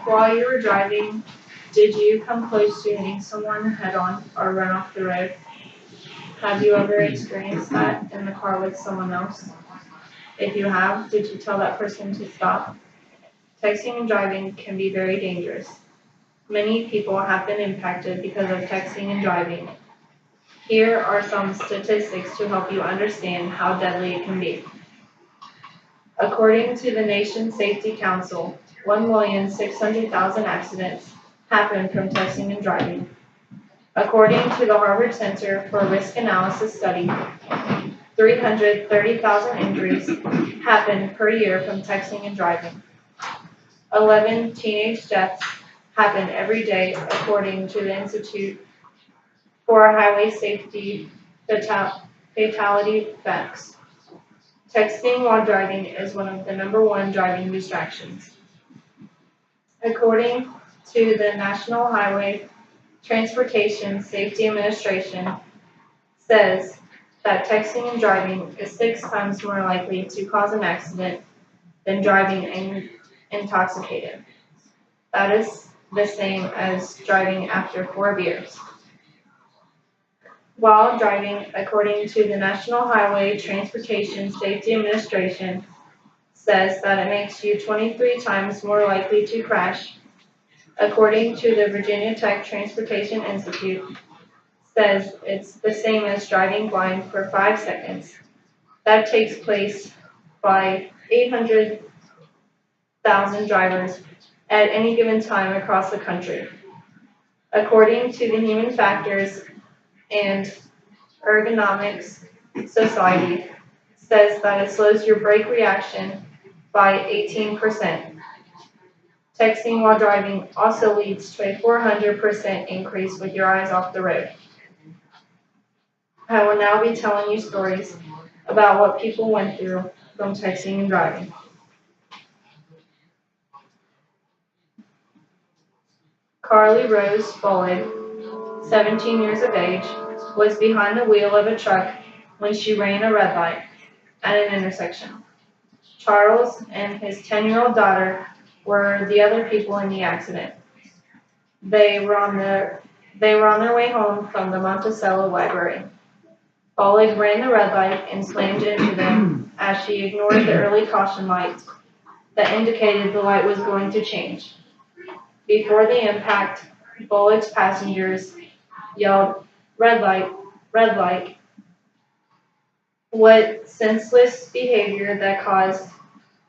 While you were driving, did you come close to hitting someone head on or run off the road? Have you ever experienced that in the car with someone else? If you have, did you tell that person to stop? Texting and driving can be very dangerous. Many people have been impacted because of texting and driving. Here are some statistics to help you understand how deadly it can be. According to the Nation Safety Council, 1,600,000 accidents happen from texting and driving. According to the Harvard Center for Risk Analysis study, 330,000 injuries happen per year from texting and driving. 11 teenage deaths happen every day, according to the Institute for Highway Safety Fatality Facts. Texting while driving is one of the #1 driving distractions. According to the National Highway Transportation Safety Administration, says that texting and driving is 6 times more likely to cause an accident than driving intoxicated. That is the same as driving after 4 beers. While driving, according to the National Highway Transportation Safety Administration, says that it makes you 23 times more likely to crash. According to the Virginia Tech Transportation Institute, says it's the same as driving blind for 5 seconds. That takes place by 800,000 drivers at any given time across the country. According to the Human Factors and Ergonomics Society, says that it slows your brake reaction by 18%. Texting while driving also leads to a 400% increase with your eyes off the road. I will now be telling you stories about what people went through from texting and driving. Carly Rose Follig, 17 years of age, was behind the wheel of a truck when she ran a red light at an intersection. Charles and his 10-year-old daughter were the other people in the accident. They were on their way home from the Monticello Library. Follig ran the red light and slammed into them as she ignored the early caution light that indicated the light was going to change. Before the impact, Follig's passengers yelled, "Red light, red light." What senseless behavior that caused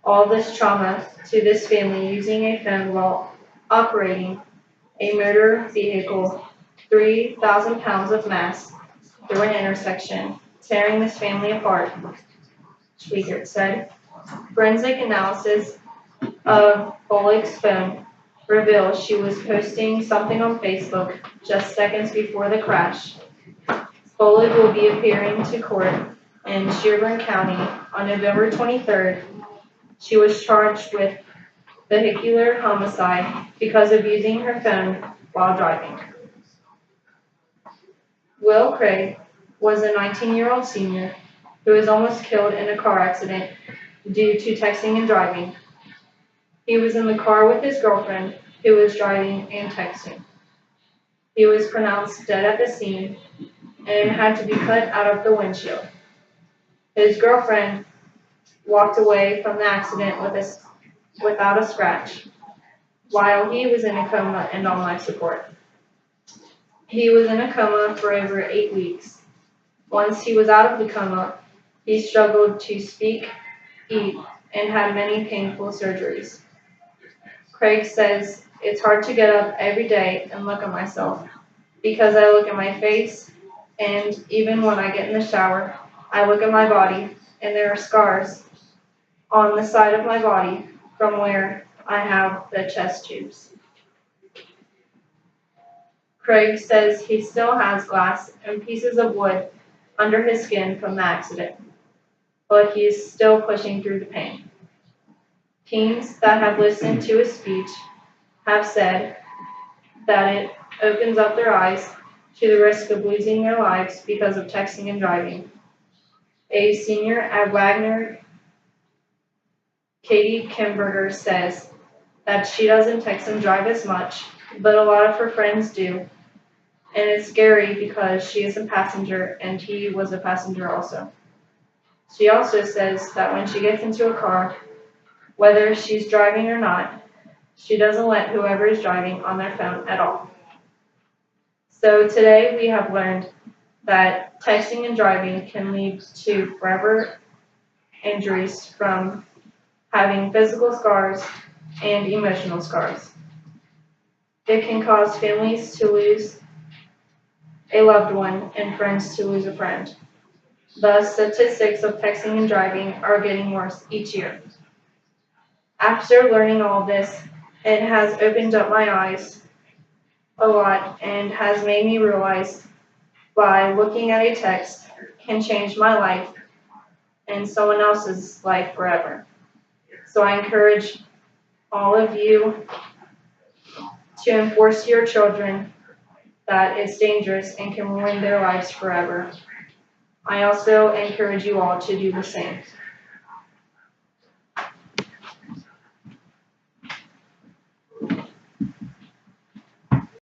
all this trauma to this family using a phone while operating a motor vehicle, 3,000 pounds of mass through an intersection, tearing this family apart, Schwiegert said. Forensic analysis of Follig's phone reveals she was posting something on Facebook just seconds before the crash. Follig will be appearing to court in Sherburne County on November 23rd. She was charged with vehicular homicide because of using her phone while driving. Will Craig was a 19-year-old senior who was almost killed in a car accident due to texting and driving. He was in the car with his girlfriend, who was driving and texting. He was pronounced dead at the scene and had to be cut out of the windshield. His girlfriend walked away from the accident without a scratch, while he was in a coma and on life support. He was in a coma for over 8 weeks. Once he was out of the coma, he struggled to speak, eat, and had many painful surgeries. Craig says, "It's hard to get up every day and look at myself because I look at my face, and even when I get in the shower, I look at my body, and there are scars on the side of my body from where I have the chest tubes." Craig says he still has glass and pieces of wood under his skin from the accident, but he is still pushing through the pain. Teens that have listened to his speech have said that it opens up their eyes to the risk of losing their lives because of texting and driving. A senior at Wagner, Katie Kimberger, says, that she doesn't text and drive as much, but a lot of her friends do. And it's scary because she is a passenger and he was a passenger also. She also says that when she gets into a car, whether she's driving or not, she doesn't let whoever is driving on their phone at all. So today we have learned that texting and driving can lead to forever injuries from having physical scars and emotional scars. It can cause families to lose a loved one and friends to lose a friend. The statistics of texting and driving are getting worse each year. After learning all this, it has opened up my eyes a lot and has made me realize by looking at a text can change my life and someone else's life forever. So I encourage all of you to enforce to your children that it's dangerous and can ruin their lives forever. I also encourage you all to do the same.